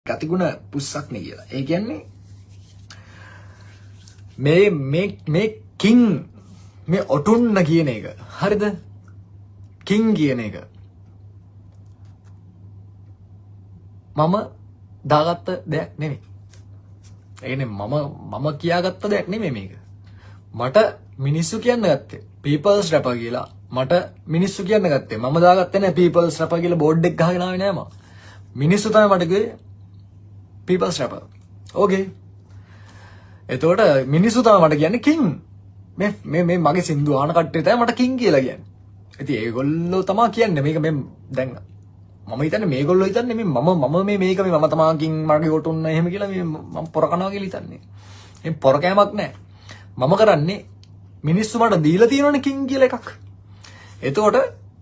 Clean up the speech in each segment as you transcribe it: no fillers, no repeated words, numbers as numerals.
ගතිගුණ පුස්සක් නේ කියලා. ඒ කියන්නේ මේ කිං මේ ඔටුන්න කියන එක. හරිද? කිං කියන එක. මම දාගත්ත දෙයක් නෙමෙයි. ඒ කියන්නේ මම කියාගත්ත දෙයක් නෙමෙයි මේක. මට මිනිස්සු කියන්න ගත්තේ people's rapper කියලා. මට මිනිස්සු කියන්න ගත්තේ මම දාගත්තේ නෑ people's rapper කියලා බෝඩ් එක ගහගෙන ආවේ නෑ මම. මිනිස්සු තමයි මට කිව්වේ people's rapper. ඕකේ. එතකොට මිනිස්සු තමයි මට කියන්නේ කිං. මේ මගේ සින්දු ආන කට්ටිය තමයි මට කිං කියලා කියන්නේ. ඉතින් ඒගොල්ලෝ තමයි කියන්නේ මේක මේ දැන් මම හිතන්නේ මේගොල්ලෝ හිතන්නේ මේ මේක මම තමයි කිං මගේ ඔටුන්න එහෙම කියලා මේ මම පොර කනවා කියලා හිතන්නේ. මේ පොර කෑමක් නෑ. මම කරන්නේ මිනිස්සු මට දීලා තියෙනවනේ කිං කියලා එකක්. එතකොට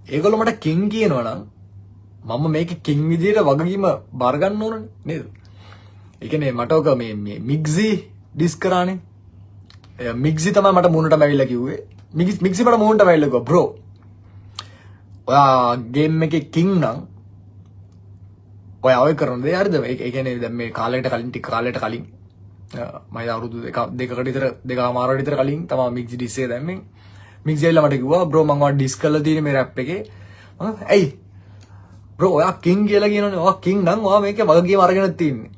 ඒගොල්ලෝ මට කිං කියනවා නම් මම මේක කිං විදියට වගකීම බාර ගන්න ඕනනේ නේද? ඒ කියන්නේ මට ඔක මේ මිග්සි ඩිස් කරානේ. මිග්සි තමයි මට මූණටම ඇවිල්ලා කිව්වේ. මිග්සි මට මූණටම ඇවිල්ලා කිව්වා බ්‍රෝ. ඔයා ගේම් එකේ කිං නම් ඔයා ඔය කරන දේ හරිද? ඒ කියන්නේ දැන් මේ කාලයකට කලින් මම අවුරුදු දෙකකට විතර දෙකමාරකට විතර කලින් තමයි මිග්සි ඩිස් එක දැම්මේ. මිග්සි ඇවිල්ලා මට කිව්වා බ්‍රෝ මම ඔයා ඩිස් කරලා තියෙන්නේ මේ රැප් එකේ. ඇයි? බ්‍රෝ ඔයා කිං කියලා කියනවනේ. ඔයා කිං නම් ඔයා මේකේ වගකීම අරගෙන තින්නේ.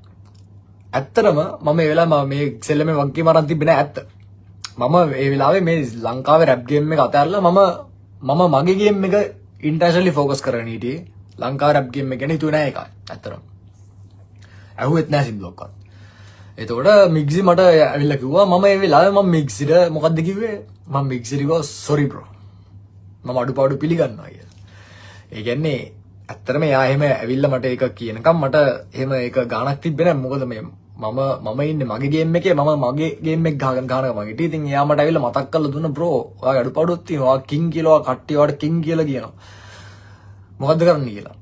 ඇත්තටම මම ඒ වෙලාවේ මේ සෙල්ලමේ වගකීම අරන් තිබ්බේ නෑ ඇත්ත. මම ඒ වෙලාවේ මේ ලංකාවේ රැප් ගේම් එක අතහැරලා මම මගේ ගේම් එක ඉන්ටර්නැෂනලි ફોකස් කරගෙන හිටියේ. ලංකාවේ රැප් ගේම් එක ගැන හිතුවේ නෑ ඒක. ඇත්තටම. අහුවෙත් නෑ සින්දුවක්වත්. එතකොට මිග්සි මට ඇවිල්ලා කිව්වා මම ඒ වෙලාවේ මම මිග්සිට මොකද්ද කිව්වේ? මම මිග්සිට කිව්වා sorry bro. මම අඩුපාඩු පිළිගන්නවා කියලා. ඒ කියන්නේ ඇත්තටම එයා එහෙම ඇවිල්ලා මට ඒක කියනකම් මට එහෙම ඒක ගාණක් තිබ්බේ නැහැ. මොකද මේ මම ඉන්නේ මගේ ගේම් එකේ මගේ ගේම් එක ගහගෙන මගේ හිටියේ. ඉතින් එයා මට ඇවිල්ලා මතක් කරලා දුන්න බ්‍රෝ ඔයාගේ අඩුපාඩුවක් තියෙනවා. ඔයා කිං කියලා ඔයා කට්ටිය ඔයාට කිං කියලා කියනවා. මොකද්ද කරන්නේ කියලා.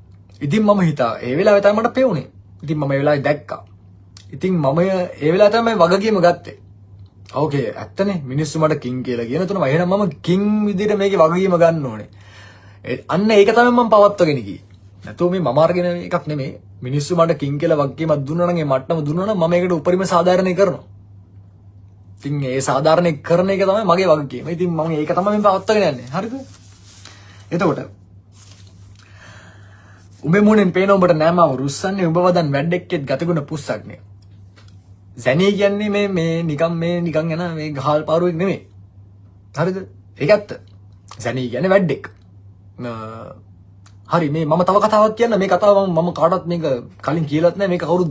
ඉතින් මම හිතා ඒ වෙලාවේ තමයි මට පෙවුනේ. ඉතින් මම ඒ වෙලාවේ දැක්කා. ඉතින් මම ඒ වෙලාව තමයි වගකීම ගත්තේ. ඕකේ ඇත්තනේ මිනිස්සු මට කිං කියලා කියන තුනම එහෙනම් මම කිං විදිහට මේකේ වගකීම ගන්න ඕනේ. අන්න ඒක තමයි මම පවත්වගෙන ගියේ. නැතුව මේ මම අරගෙන එකක් නෙමෙයි. මිනිස්සු මට කිං කියලා වගකීමක් දුන්නා නම් ඒ මට්ටම දුන්නා නම් මම ඒකට උපරිම සාධාරණේ කරනවා. ඉතින් ඒ සාධාරණේ කරන එක තමයි මගේ වගකීම. ඉතින් මම ඒක තමයි මේ පවත්වගෙන යන්නේ. හරිද? එතකොට උඹේ මොනෙන් පේන උඹට නෑම රුස්සන්නේ උඹ වදන් වැඩෙක්කෙත් ගතිගුණ පුස්සක් නේ. සැනී කියන්නේ මේ නිකන් යන මේ ගහල් පාරුවෙක් නෙමෙයි. හරිද? ඒක ඇත්ත. සැනී කියන්නේ වැඩෙක්. හරි මේ මම තව කතාවක් කියන්න මේ කතාව මම කාටවත් මේක කලින් කියලාත් නෑ මේක කවුරුත්